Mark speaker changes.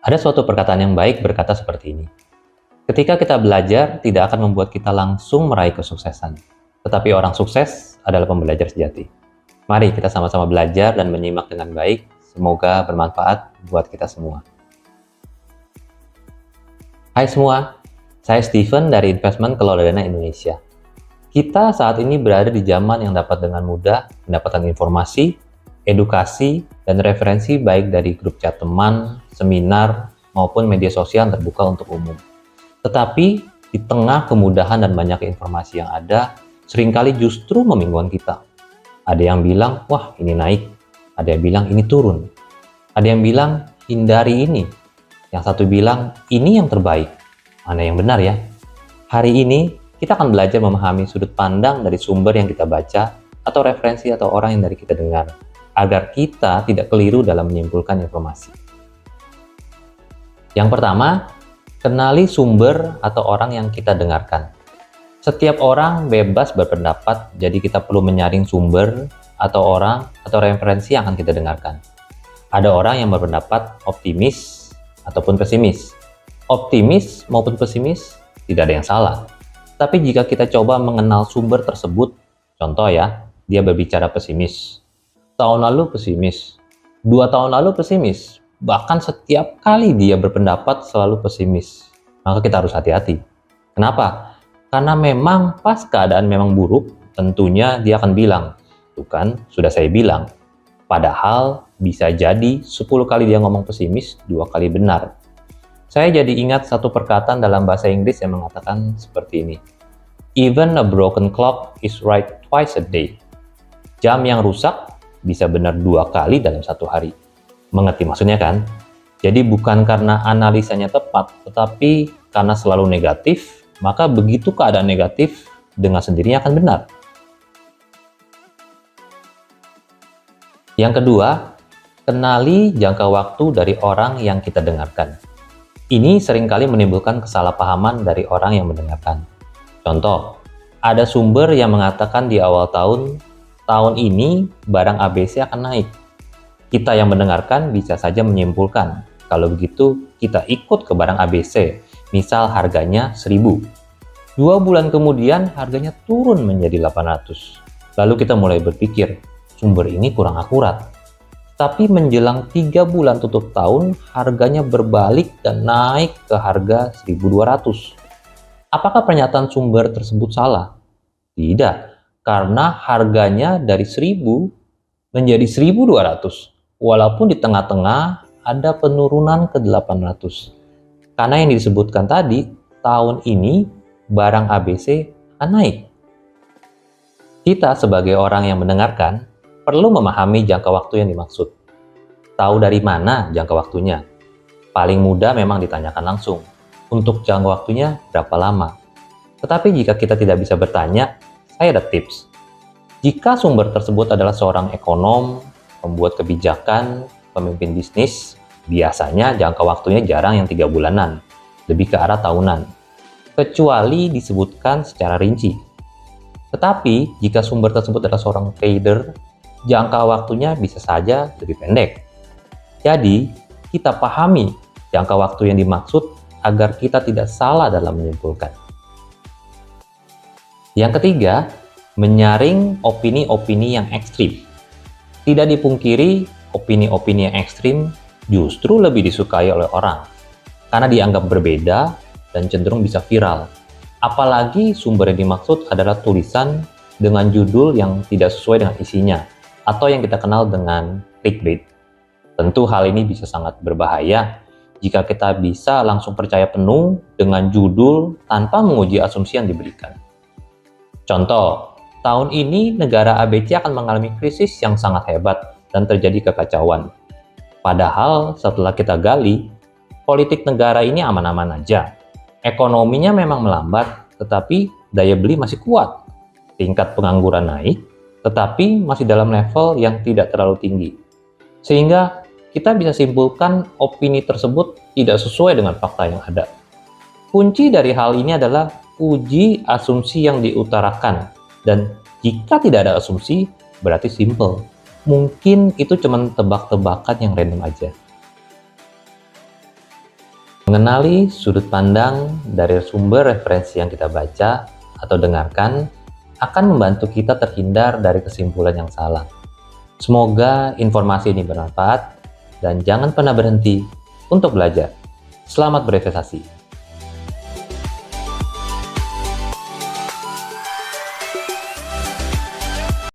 Speaker 1: Ada suatu perkataan yang baik berkata seperti ini. Ketika kita belajar, tidak akan membuat kita langsung meraih kesuksesan. Tetapi orang sukses adalah pembelajar sejati. Mari kita sama-sama belajar dan menyimak dengan baik. Semoga bermanfaat buat kita semua. Hai semua, saya Steven dari Investment Kelola Dana Indonesia. Kita saat ini berada di zaman yang dapat dengan mudah mendapatkan informasi, edukasi, dan referensi baik dari grup chat teman, seminar, maupun media sosial yang terbuka untuk umum. Tetapi, di tengah kemudahan dan banyak informasi yang ada, seringkali justru membingungkan kita. Ada yang bilang, wah ini naik. Ada yang bilang, ini turun. Ada yang bilang, hindari ini. Yang satu bilang, ini yang terbaik. Mana yang benar ya? Hari ini, kita akan belajar memahami sudut pandang dari sumber yang kita baca atau referensi atau orang yang dari kita dengar, agar kita tidak keliru dalam menyimpulkan informasi. Yang pertama, kenali sumber atau orang yang kita dengarkan. Setiap orang bebas berpendapat, jadi kita perlu menyaring sumber atau orang atau referensi yang akan kita dengarkan. Ada orang yang berpendapat optimis ataupun pesimis. Optimis maupun pesimis tidak ada yang salah. Tapi jika kita coba mengenal sumber tersebut, contoh ya, dia berbicara pesimis. Tahun lalu pesimis, 2 tahun lalu pesimis, bahkan setiap kali dia berpendapat selalu pesimis. Maka kita harus hati-hati. Kenapa? Karena memang pas keadaan memang buruk, tentunya dia akan bilang, tuh kan, sudah saya bilang. Padahal bisa jadi 10 kali dia ngomong pesimis, 2 kali benar. Saya jadi ingat satu perkataan dalam bahasa Inggris yang mengatakan seperti ini. Even a broken clock is right twice a day. Jam yang rusak bisa benar 2 kali dalam 1 hari. Mengerti maksudnya kan? Jadi bukan karena analisanya tepat, tetapi karena selalu negatif, maka begitu keadaan negatif dengan sendirinya akan benar. Yang kedua, kenali jangka waktu dari orang yang kita dengarkan. Ini seringkali menimbulkan kesalahpahaman dari orang yang mendengarkan. Contoh, ada sumber yang mengatakan di awal tahun ini barang ABC akan naik. Kita yang mendengarkan bisa saja menyimpulkan, kalau begitu kita ikut ke barang ABC, misal harganya 1000. 2 bulan kemudian harganya turun menjadi 800. Lalu kita mulai berpikir, sumber ini kurang akurat. Tapi menjelang 3 bulan tutup tahun, harganya berbalik dan naik ke harga 1200. Apakah pernyataan sumber tersebut salah? Tidak, karena harganya dari 1000 menjadi 1200, walaupun di tengah-tengah ada penurunan ke 800. Karena yang disebutkan tadi, tahun ini barang ABC akan naik. Kita sebagai orang yang mendengarkan, perlu memahami jangka waktu yang dimaksud. Tahu dari mana jangka waktunya? Paling mudah memang ditanyakan langsung. Untuk jangka waktunya berapa lama? Tetapi jika kita tidak bisa bertanya, saya ada tips. Jika sumber tersebut adalah seorang ekonom, pembuat kebijakan, pemimpin bisnis, biasanya jangka waktunya jarang yang 3 bulanan, lebih ke arah tahunan. Kecuali disebutkan secara rinci. Tetapi jika sumber tersebut adalah seorang trader, jangka waktunya bisa saja lebih pendek. Jadi, kita pahami jangka waktu yang dimaksud agar kita tidak salah dalam menyimpulkan. Yang ketiga, menyaring opini-opini yang ekstrim. Tidak dipungkiri, opini-opini yang ekstrim justru lebih disukai oleh orang, karena dianggap berbeda dan cenderung bisa viral. Apalagi sumber yang dimaksud adalah tulisan dengan judul yang tidak sesuai dengan isinya, atau yang kita kenal dengan clickbait. Tentu hal ini bisa sangat berbahaya jika kita bisa langsung percaya penuh dengan judul tanpa menguji asumsi yang diberikan. Contoh, tahun ini negara ABC akan mengalami krisis yang sangat hebat dan terjadi kekacauan. Padahal setelah kita gali, politik negara ini aman-aman aja. Ekonominya memang melambat, tetapi daya beli masih kuat. Tingkat pengangguran naik, tetapi masih dalam level yang tidak terlalu tinggi. Sehingga kita bisa simpulkan opini tersebut tidak sesuai dengan fakta yang ada. Kunci dari hal ini adalah uji asumsi yang diutarakan. Dan jika tidak ada asumsi, berarti simple. Mungkin itu cuma tebak-tebakan yang random aja. Mengenali sudut pandang dari sumber referensi yang kita baca atau dengarkan akan membantu kita terhindar dari kesimpulan yang salah. Semoga informasi ini bermanfaat dan jangan pernah berhenti untuk belajar. Selamat berinvestasi.